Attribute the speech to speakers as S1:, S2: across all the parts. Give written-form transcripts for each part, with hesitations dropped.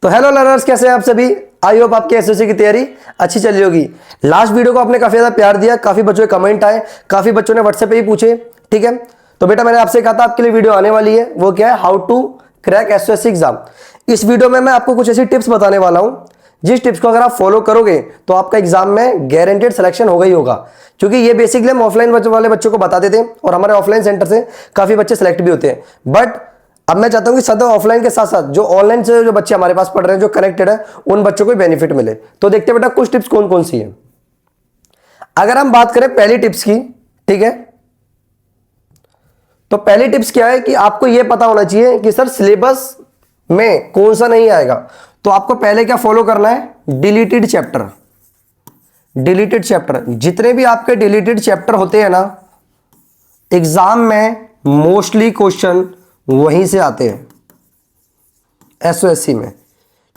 S1: तो hello learners, कैसे हैं आप सभी। आई होप आपकी एसएससी की तैयारी अच्छी चल रही होगी। लास्ट वीडियो को आपने काफी ज्यादा प्यार दिया, काफी बच्चों के कमेंट आए, काफी बच्चों ने व्हाट्सएप पे ही पूछे। ठीक है, तो बेटा मैंने आपसे कहा था आपके लिए वीडियो आने वाली है, वो क्या है, how to crack SSC exam. इस वीडियो में मैं आपको कुछ ऐसी टिप्स बताने वाला हूं जिस टिप्स को अगर आप फॉलो करोगे तो आपका एग्जाम में गारंटेड सिलेक्शन होगा ही होगा। क्योंकि ये बेसिकली हम ऑफलाइन वाले बच्चों को बताते थे और हमारे ऑफलाइन सेंटर से काफी बच्चे सेलेक्ट भी होते हैं। बट अब मैं चाहता हूं कि सदा ऑफलाइन के साथ साथ जो ऑनलाइन से जो बच्चे हमारे पास पढ़ रहे हैं, जो कनेक्टेड है, उन बच्चों को बेनिफिट मिले। तो देखते हैं बेटा कुछ टिप्स कौन कौन सी है। अगर हम बात करें पहली टिप्स की, ठीक है, तो पहली टिप्स क्या है कि आपको यह पता होना चाहिए कि सर सिलेबस में कौन सा नहीं आएगा। तो आपको पहले क्या फॉलो करना है, डिलीटेड चैप्टर। डिलीटेड चैप्टर, जितने भी आपके डिलीटेड चैप्टर होते हैं ना, एग्जाम में मोस्टली क्वेश्चन वहीं से आते हैं एसओएससी में।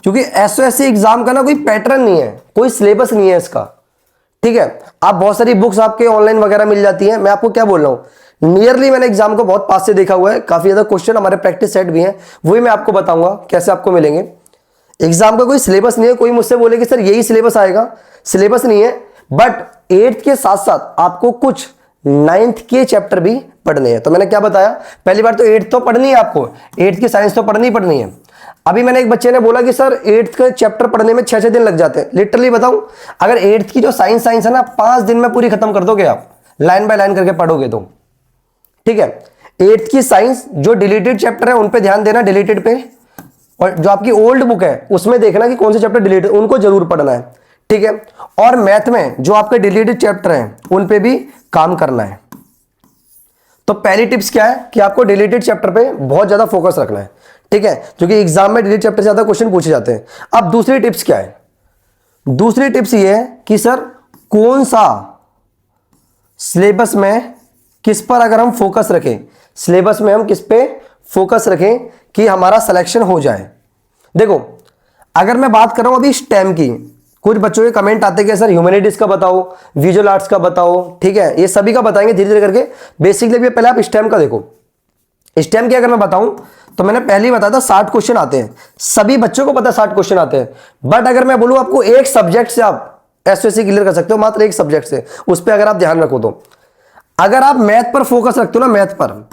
S1: क्योंकि एसओएससी एग्जाम का ना कोई पैटर्न नहीं है, कोई सिलेबस नहीं है इसका। ठीक है, आप बहुत सारी बुक्स आपके ऑनलाइन वगैरह मिल जाती हैं। मैं आपको क्या बोल रहा हूं, नियरली मैंने एग्जाम को बहुत पास से देखा हुआ है, काफी ज्यादा क्वेश्चन हमारे प्रैक्टिस सेट भी हैं, वही मैं आपको बताऊंगा कैसे आपको मिलेंगे। एग्जाम का कोई सिलेबस नहीं है। कोई मुझसे बोले कि सर यही सिलेबस आएगा, सिलेबस नहीं है। बट 8th के साथ साथ आपको कुछ 9th के चैप्टर भी पढ़ने हैं। तो मैंने क्या बताया, पहली बार तो 8th तो पढ़नी है आपको, 8th की साइंस तो पढ़नी ही पढ़नी है। अभी मैंने एक बच्चे ने बोला कि सर 8th का चैप्टर पढ़ने में 6-6 दिन लग जाते हैं। लिटरली बताऊं, अगर 8th की जो साइंस है ना, 5 दिन में पूरी खत्म कर दोगे आप, लाइन बाय लाइन करके पढ़ोगे तो। ठीक है, 8th की साइंस जो डिलीटेड चैप्टर है उन पे ध्यान देना, डिलीटेड पे, और जो आपकी ओल्ड बुक है उसमें देखना कि कौन से चैप्टर डिलीटेड, उनको जरूर पढ़ना है। ठीक है, और मैथ में जो आपके डिलीटेड चैप्टर हैं उन पे भी काम करना है। तो पहली टिप्स क्या है कि आपको डिलीटेड चैप्टर पे बहुत ज्यादा फोकस रखना है। ठीक है, क्योंकि एग्जाम में डिलीटेड चैप्टर से ज्यादा क्वेश्चन पूछे जाते हैं। अब दूसरी टिप्स क्या है, दूसरी टिप्स ये है कि सर कौन सा सिलेबस में किस पर अगर हम फोकस रखें, सिलेबस में हम किस पे फोकस रखें कि हमारा सिलेक्शन हो जाए। देखो, अगर मैं बात कर रहा हूं अभी स्टेम की, कुछ बच्चों के कमेंट आते हैं कि सर ह्यूमैनिटीज का बताओ, विजुअल आर्ट्स का बताओ। ठीक है, ये सभी का बताएंगे धीरे धीरे करके। बेसिकली पहले आप स्टेम का देखो। स्टेम की अगर मैं बताऊं तो मैंने पहले ही बताया था 60 क्वेश्चन आते हैं, सभी बच्चों को पता है 60 क्वेश्चन आते हैं। बट अगर मैं बोलूं आपको एक सब्जेक्ट से आप एसएससी क्लियर कर सकते हो, मात्र एक सब्जेक्ट से, उस पर अगर आप ध्यान रखो तो। अगर आप मैथ पर फोकस रखते हो ना, मैथ पर,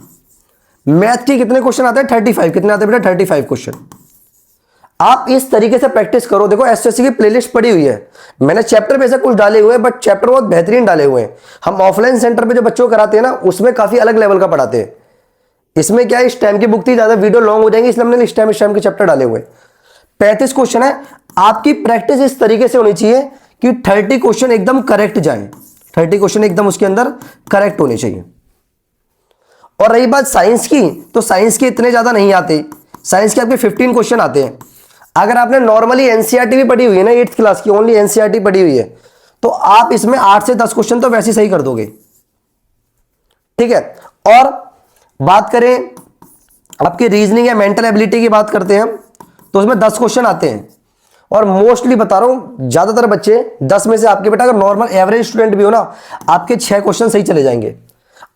S1: मैथ के कितने क्वेश्चन आते हैं, 35। कितने आते हैं बेटा, 35 क्वेश्चन। आप इस तरीके से प्रैक्टिस करो। देखो एसएससी की प्लेलिस्ट पड़ी हुई है, मैंने चैप्टर पे से कुछ डाले हुए हैं, बट चैप्टर बहुत बेहतरीन डाले हुए हैं। हम ऑफलाइन सेंटर पे जो बच्चों को कराते हैं ना, उसमें काफी अलग लेवल का पढ़ाते हैं। इसमें क्या है, इस टाइम की बुक थी, ज्यादा वीडियो लॉन्ग हो जाएंगे, इसलिए हमने इस टाइम के चैप्टर डाले हुए। 35 क्वेश्चन है। आपकी प्रैक्टिस इस तरीके से होनी चाहिए कि 30 क्वेश्चन एकदम करेक्ट जाए, 30 क्वेश्चन एकदम उसके अंदर करेक्ट होने चाहिए। और रही बात साइंस की, तो साइंस के इतने ज्यादा नहीं आते, साइंस के आपके 15 क्वेश्चन आते हैं। अगर आपने नॉर्मली एनसीईआरटी भी पढ़ी हुई है ना, 8th क्लास की ओनली एनसीईआरटी पढ़ी हुई है, तो आप इसमें 8 से 10 क्वेश्चन तो वैसे ही सही कर दोगे। ठीक है, और बात करें आपकी रीजनिंग या मेंटल एबिलिटी की बात करते हैं हम, तो उसमें 10 क्वेश्चन आते हैं। और मोस्टली बता रहा हूं, ज्यादातर बच्चे 10 में से आपके बेटा अगर नॉर्मल एवरेज स्टूडेंट भी हो ना, आपके 6 क्वेश्चन सही चले जाएंगे।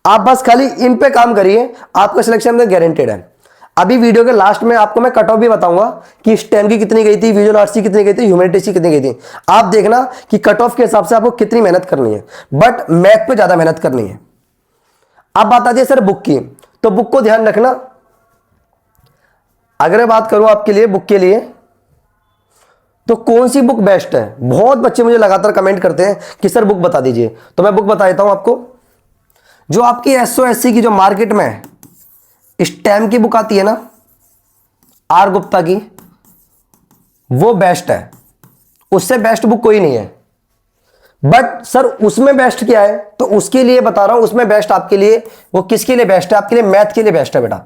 S1: आप बस खाली इन पे काम करिए, आपका सिलेक्शन में गारंटेड है। अभी वीडियो के लास्ट में आपको मैं कट ऑफ भी बताऊंगा कि स्टेम की कितनी गई थी, विजुअल आर्ट्स की कितनी गई थी, ह्यूमैनिटीज की कितनी गई थी। आप देखना कि कट ऑफ के हिसाब से आपको कितनी मेहनत करनी है, बट मैथ पे ज्यादा मेहनत करनी है। अब बात आती है सर बुक की, तो बुक को ध्यान रखना। अगर मैं बात करूं आपके लिए बुक के लिए, तो कौन सी बुक बेस्ट है, बहुत बच्चे मुझे लगातार कमेंट करते हैं कि सर बुक बता दीजिए। तो मैं बुक बता देता हूं आपको। जो आपकी एसओएससी की जो मार्केट में स्टेम की बुक आती है ना, आर गुप्ता की, वो बेस्ट है, उससे बेस्ट बुक कोई नहीं है। बट सर उसमें बेस्ट क्या है, तो उसके लिए बता रहा हूं, उसमें बेस्ट आपके लिए, वो किसके लिए बेस्ट है, आपके लिए मैथ के लिए बेस्ट है बेटा।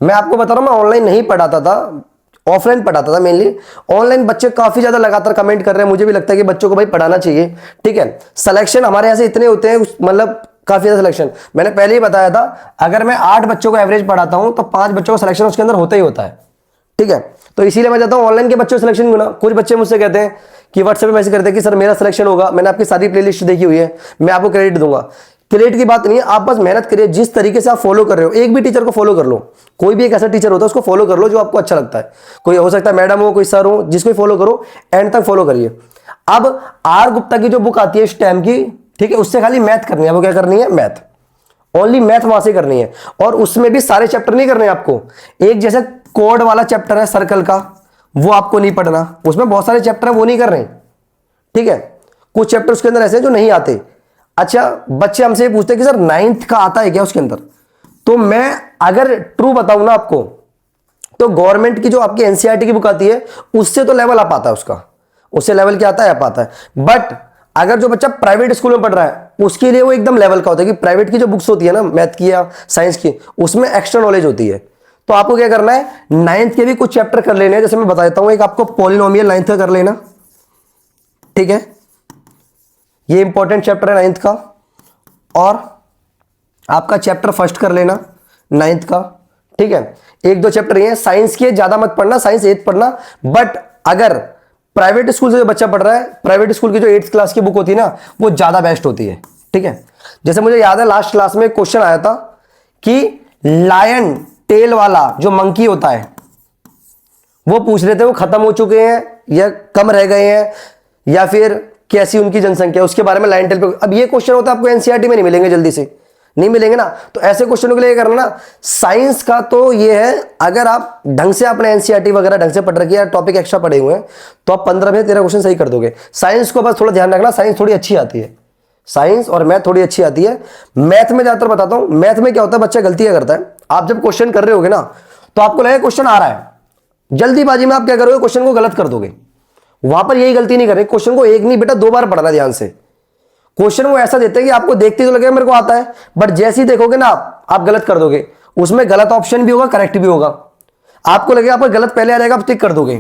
S1: मैं आपको बता रहा हूं, मैं ऑनलाइन नहीं पढ़ाता था, ऑफलाइन पढ़ाता था मेनली। ऑनलाइन बच्चे काफी ज्यादा लगातार कमेंट कर रहे हैं, मुझे भी लगता है कि बच्चों को भाई पढ़ाना चाहिए। ठीक है, सिलेक्शन हमारे यहां से इतने होते हैं, मतलब काफी ज्यादा सिलेक्शन। मैंने पहले ही बताया था, अगर मैं 8 बच्चों को एवरेज पढ़ाता हूं तो 5 बच्चों का सिलेक्शन उसके अंदर होता ही होता है। ठीक है, तो इसीलिए मैं चाहता हूं ऑनलाइन के बच्चों सिलेक्शन होना। कुछ बच्चे मुझसे कहते हैं कि व्हाट्सएप पे मैसेज करते हैं कि सर मेरा सिलेक्शन होगा, मैंने आपकी सारी प्लेलिस्ट देखी हुई है, मैं आपको क्रेडिट दूंगा। क्रिएट की बात नहीं है, आप बस मेहनत करिए, जिस तरीके से आप फॉलो कर रहे हो, एक भी टीचर को फॉलो कर लो, कोई भी एक ऐसा टीचर होता है उसको फॉलो कर लो जो आपको अच्छा लगता है, कोई हो सकता है मैडम हो, कोई सर हो, जिसको फॉलो करो, एंड तक फॉलो करिए। अब आर गुप्ता की जो बुक आती है स्टेम की, ठीक है, उससे खाली मैथ करनी है, वो क्या करनी है, मैथ, ओनली मैथ वहां से करनी है। और उसमें भी सारे चैप्टर नहीं करने आपको, एक जैसे कोड वाला चैप्टर है सर्कल का, वो आपको नहीं पढ़ना, उसमें बहुत सारे चैप्टर है वो नहीं कर रहे, ठीक है, कुछ चैप्टर उसके अंदर ऐसे हैं जो नहीं आते। अच्छा, बच्चे हमसे ये पूछते हैं कि सर 9th का आता है क्या उसके अंदर, तो मैं अगर ट्रू बताऊं ना आपको, तो गवर्नमेंट की जो आपकी एनसीईआरटी की बुक आती है उससे तो लेवल अप आता है उसका, उससे लेवल क्या आता है, अप आता है। बट अगर जो बच्चा प्राइवेट स्कूल में पढ़ रहा है उसके लिए वो एकदम लेवल का होता है, कि प्राइवेट की जो बुक्स होती है ना मैथ की या साइंस की, उसमें एक्स्ट्रा नॉलेज होती है। तो आपको क्या करना है, 9th के भी कुछ चैप्टर कर लेने हैं, जैसे मैं बता देता हूं, एक आपको पॉलिनोमियल 9th का कर लेना, ठीक है, ये इंपॉर्टेंट चैप्टर है 9th का। और आपका चैप्टर फर्स्ट कर लेना 9th का, ठीक है, एक दो चैप्टर ये साइंस के ज्यादा मत पढ़ना, साइंस 8th पढ़ना। बट अगर प्राइवेट स्कूल से जो बच्चा पढ़ रहा है, प्राइवेट स्कूल की जो 8th क्लास की बुक होती है ना, वो ज्यादा बेस्ट होती है, ठीक है। जैसे मुझे याद है लास्ट क्लास में क्वेश्चन आया था कि लायन टेल वाला जो मंकी होता है, वो पूछ रहे थे वो खत्म हो चुके हैं या कम रह गए हैं, या फिर कैसी उनकी जनसंख्या, उसके बारे में लाइन टेल पे। अब ये क्वेश्चन होता है आपको एनसीईआरटी में नहीं मिलेंगे, जल्दी से नहीं मिलेंगे ना, तो ऐसे क्वेश्चनों के लिए करना ना, साइंस का तो ये है, अगर आप ढंग से अपने एनसीईआरटी वगैरह ढंग से पढ़ रखी है, टॉपिक एक्स्ट्रा पढ़े हुए हैं, तो आप 15 में 13 क्वेश्चन सही कर दोगे। साइंस को बस थोड़ा ध्यान रखना, साइंस थोड़ी अच्छी आती है, साइंस और मैथ थोड़ी अच्छी आती है। मैथ में ज्यादातर बताता हूं, मैथ में क्या होता है, बच्चा गलतियां करता है। आप जब क्वेश्चन कर रहे होगे ना, तो आपको लगेगा क्वेश्चन आ रहा है, जल्दीबाजी में आप क्या करोगे, क्वेश्चन को गलत कर दोगे। वहां पर यही गलती नहीं करनी, क्वेश्चन को एक नहीं बेटा 2 बार पढ़ना ध्यान से। क्वेश्चन वो ऐसा देते हैं कि आपको देखते तो लगेगा मेरे को आता है, बट जैसे ही देखोगे ना आप गलत कर दोगे, उसमें गलत ऑप्शन भी होगा, करेक्ट भी होगा। आपको लगेगा आपको गलत पहले आ जाएगा, आप टिक कर दोगे।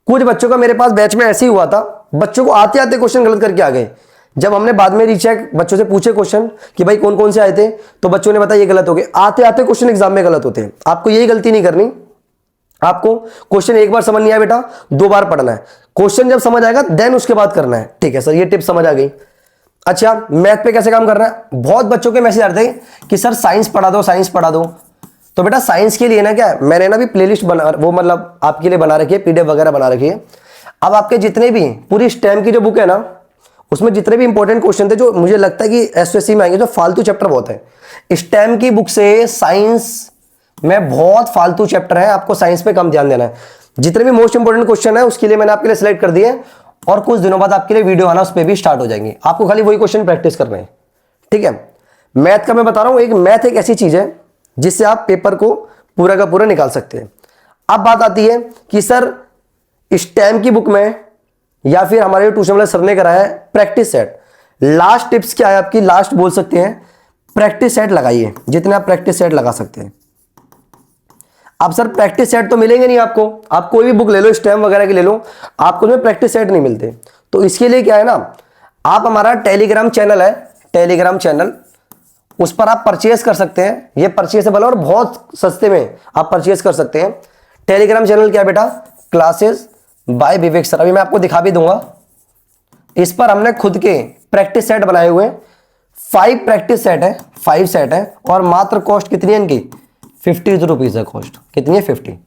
S1: कुछ बच्चों का मेरे पास बैच में ऐसे ही हुआ था, बच्चों को आते आते क्वेश्चन गलत करके आ गए। जब हमने बाद में रीचेक बच्चों से पूछे क्वेश्चन कि भाई कौन कौन से आए थे, तो बच्चों ने बताया ये गलत हो गए। आते आते क्वेश्चन एग्जाम में गलत होते हैं। आपको यही गलती नहीं करनी, आपको क्वेश्चन एक बार समझ नहीं आया बेटा 2 बार पढ़ना है, क्वेश्चन जब समझ आएगा देन उसके बाद करना है, ठीक है सर, ये टिप समझ आ गई। अच्छा, मैथ पे कैसे काम करना है, बहुत बच्चों के मैसेज आते हैं कि सर साइंस पढ़ा दो, साइंस पढ़ा दो। तो बेटा साइंस के लिए ना क्या है, मैंने ना भी प्लेलिस्ट बना, वो मतलब आपके लिए बना रखी है, पीडीएफ वगैरह बना रखी है। अब आपके जितने भी पूरी स्टेम की जो बुक है ना, उसमें जितने भी इंपॉर्टेंट क्वेश्चन थे, जो मुझे लगता है कि एसएससी में आएंगे, जो फालतू चैप्टर बहुत है, स्टेम की बुक से साइंस में बहुत फालतू चैप्टर है, आपको साइंस पे कम ध्यान देना है। जितने भी मोस्ट इंपोर्टेंट क्वेश्चन है उसके लिए मैंने आपके लिए सिलेक्ट कर दिए, और कुछ दिनों बाद आपके लिए वीडियो आना उस पर भी स्टार्ट हो जाएंगे। आपको खाली वही क्वेश्चन प्रैक्टिस करने हैं, ठीक है। मैथ का मैं बता रहा हूं, एक मैथ एक ऐसी चीज है जिससे आप पेपर को पूरा का पूरा निकाल सकते हैं। अब बात आती है कि सर स्टेम की बुक में या फिर हमारे ट्यूशन वाले सर ने कराया है प्रैक्टिस सेट। लास्ट टिप्स क्या है आपकी, लास्ट बोल सकते हैं, प्रैक्टिस सेट लगाइए, जितने आप प्रैक्टिस सेट लगा सकते हैं। अब सर प्रैक्टिस सेट तो मिलेंगे नहीं आपको, आप कोई भी बुक ले लो, स्टेम वगैरह की ले लो, आपको उसमें प्रैक्टिस सेट नहीं मिलते। तो इसके लिए क्या है ना, आप हमारा टेलीग्राम चैनल है, टेलीग्राम चैनल, उस पर आप परचेज कर सकते हैं। ये परचेजेबल और बहुत सस्ते में आप परचेज कर सकते हैं। टेलीग्राम चैनल क्या है बेटा, क्लासेस बाय विवेक सर। अभी मैं आपको दिखा भी दूंगा। इस पर हमने खुद के प्रैक्टिस सेट बनाए हुए हैं, 5 प्रैक्टिस सेट है, 5 सेट है, और मात्र कॉस्ट कितनी है इनकी, 50 रुपीज है कॉस्ट। कितनी है, 50।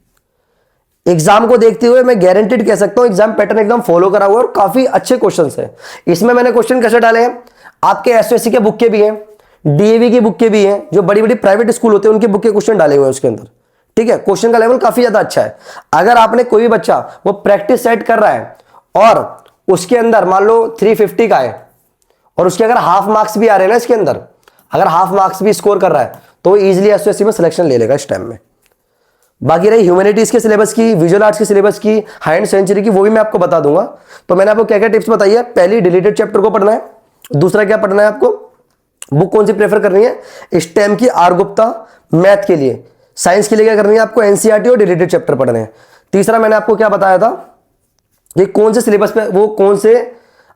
S1: एग्जाम को देखते हुए मैं गारंटीड कह सकता हूं एग्जाम पैटर्न एकदम फॉलो करा हुआ है और काफी अच्छे क्वेश्चंस है। इसमें मैंने क्वेश्चन कैसे डाले हैं, आपके एसएससी के बुक के भी हैं, डीएवी की बुक के भी हैं, जो बड़ी बड़ी प्राइवेट स्कूल होते हैं उनके बुक के क्वेश्चन डाले हुए हैं उसके अंदर, ठीक है। क्वेश्चन का लेवल काफी ज्यादा अच्छा है। अगर आपने कोई भी बच्चा वो प्रैक्टिस सेट कर रहा है और उसके अंदर मान लो 350 का है, और उसके अगर हाफ मार्क्स भी आ रहे हैं ना इसके अंदर, अगर हाफ मार्क्स भी स्कोर कर रहा है, तो इजीली एसएससी में सिलेक्शन ले लेगा इस टाइम में। बाकी रही ह्यूमैनिटीज के सिलेबस की, विजुअल आर्ट्स के सिलेबस की, हाई एंड सेंचुरी की, वो भी मैं आपको बता दूंगा। तो मैंने आपको क्या क्या टिप्स बताई है, पहली डिलीटेड चैप्टर को पढ़ना है, दूसरा क्या पढ़ना है आपको, बुक कौन सी प्रेफर करनी है, स्टेम की आर गुप्ता, मैथ के लिए, साइंस के लिए क्या करनी है आपको, एनसीईआरटी और डिलीटेड चैप्टर पढ़ने हैं। तीसरा मैंने आपको क्या बताया था, ये कौन से सिलेबस पे, वो कौन से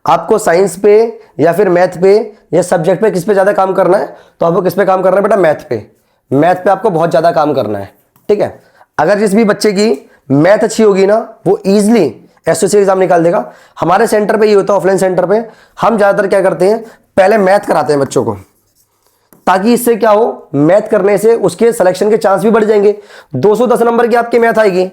S1: आपको साइंस पे या फिर मैथ पे या सब्जेक्ट पे किस पे ज्यादा काम करना है, तो आपको किस पे काम करना है बेटा, मैथ पे। मैथ पे आपको बहुत ज्यादा काम करना है, ठीक है। अगर जिस भी बच्चे की मैथ अच्छी होगी ना, वो इजीली एसएससी एग्जाम निकाल देगा। हमारे सेंटर पे ये होता है, ऑफलाइन सेंटर पे हम ज्यादातर क्या करते हैं, पहले मैथ कराते हैं बच्चों को, ताकि इससे क्या हो, मैथ करने से उसके सिलेक्शन के चांस भी बढ़ जाएंगे। 210 नंबर की आपकी मैथ आएगी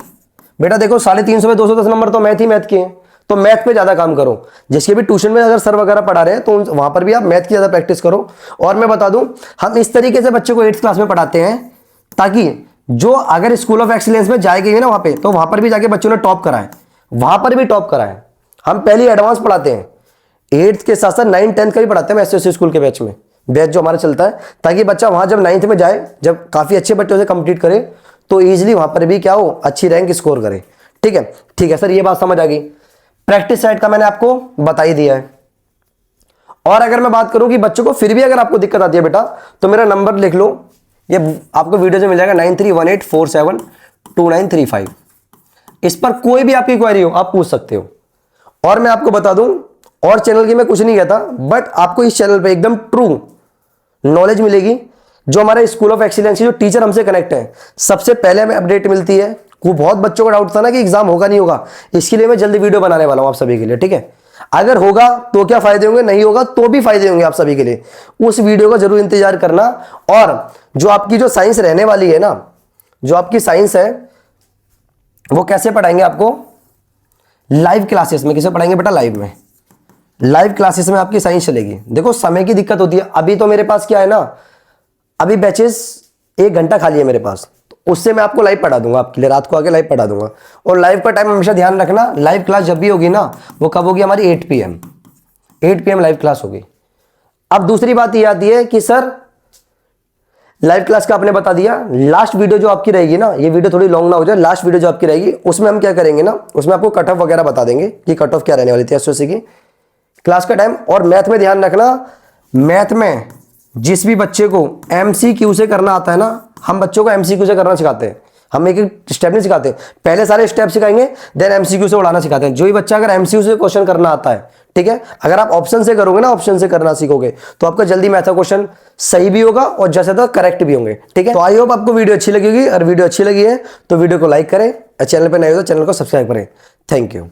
S1: बेटा, देखो 350 में 210 नंबर तो मैथ ही मैथ के हैं, तो मैथ पे ज्यादा काम करो। जिसके भी ट्यूशन में अगर सर वगैरह पढ़ा रहे हैं तो वहां पर भी आप मैथ की ज्यादा प्रैक्टिस करो। और मैं बता दूं, हम इस तरीके से बच्चे को 8th क्लास में पढ़ाते हैं ताकि जो अगर स्कूल ऑफ एक्सीलेंस में जाएगी ना वहां पे, तो वहां पर भी जाके बच्चों ने टॉप कराए, वहां पर भी टॉप कराए। हम पहले एडवांस पढ़ाते हैं, 8th के साथ साथ 9th 10th का भी पढ़ाते हैं एसएससी स्कूल के बैच जो हमारा चलता है, ताकि बच्चा वहां जब 9th में जाए, जब काफी अच्छे बच्चों से कंप्लीट करे तो इजीली वहां पर भी क्या हो, अच्छी रैंक स्कोर करे। ठीक है सर, ये बात समझ आ गई। प्रैक्टिस सेट का मैंने आपको बता ही दिया है। और अगर मैं बात करूं कि बच्चों को फिर भी अगर आपको दिक्कत आती है बेटा, तो मेरा नंबर लिख लो, ये आपको वीडियो में मिल जाएगा 9318472935। इस पर कोई भी आपकी क्वेरी हो आप पूछ सकते हो। और मैं आपको बता दूं, और चैनल की मैं कुछ नहीं कहता, बट आपको इस चैनल पे एकदम ट्रू नॉलेज मिलेगी। जो हमारे स्कूल ऑफ एक्सीलेंस के जो टीचर हमसे कनेक्ट है, सबसे पहले हमें अपडेट मिलती है। बहुत बच्चों का डाउट था ना कि एग्जाम होगा नहीं होगा, इसके लिए मैं जल्दी वीडियो बनाने वाला हूं आप सभी के लिए। ठीक है, अगर होगा तो क्या फायदे होंगे, नहीं होगा तो भी फायदे होंगे आप सभी के लिए। उस वीडियो का जरूर इंतजार करना। और जो आपकी जो साइंस रहने वाली है ना, जो आपकी साइंस है वो कैसे पढ़ाएंगे आपको, लाइव क्लासेस में। किसे पढ़ाएंगे बेटा, लाइव में। लाइव क्लासेस में आपकी साइंस चलेगी। देखो समय की दिक्कत होती है, अभी तो मेरे पास क्या है ना, अभी बैचेस 1 घंटा खाली है मेरे पास, तो उससे मैं आपको लाइव पढ़ा दूंगा, आपके लिए रात को आके लाइव पढ़ा दूंगा। और लाइव का टाइम हमेशा ध्यान रखना, लाइव क्लास जब भी होगी ना, वो कब होगी हमारी 8 PM लाइव क्लास होगी। अब दूसरी बात ये आती है कि सर लाइव क्लास का आपने बता दिया, लास्ट वीडियो जो आपकी रहेगी ना, ये वीडियो थोड़ी लॉन्ग ना हो जाए, लास्ट वीडियो जो आपकी रहेगी उसमें हम क्या करेंगे ना, उसमें आपको कट ऑफ वगैरह बता देंगे कि कट ऑफ क्या रहने वाली थी एसओसी की, क्लास का टाइम। और मैथ में ध्यान रखना, मैथ में जिस भी बच्चे को एमसीक्यू से करना आता है ना, हम बच्चों को एमसीक्यू से करना सिखाते हैं। हम एक एक स्टेप नहीं सिखाते, पहले सारे स्टेप सिखाएंगे, देन एमसीक्यू से उड़ाना सिखाते हैं। जो ही बच्चा अगर एमसीक्यू से क्वेश्चन करना आता है, ठीक है, अगर आप ऑप्शन से करोगे ना, ऑप्शन से करना सीखोगे, तो आपका जल्दी मैथ का क्वेश्चन सही भी होगा और जैसे तो करेक्ट भी होंगे। ठीक है, तो आई होप आपको वीडियो अच्छी लगेगी। और वीडियो अच्छी लगी है तो वीडियो को लाइक करें, चैनल पर नए हो तो चैनल को सब्सक्राइब करें। Thank you.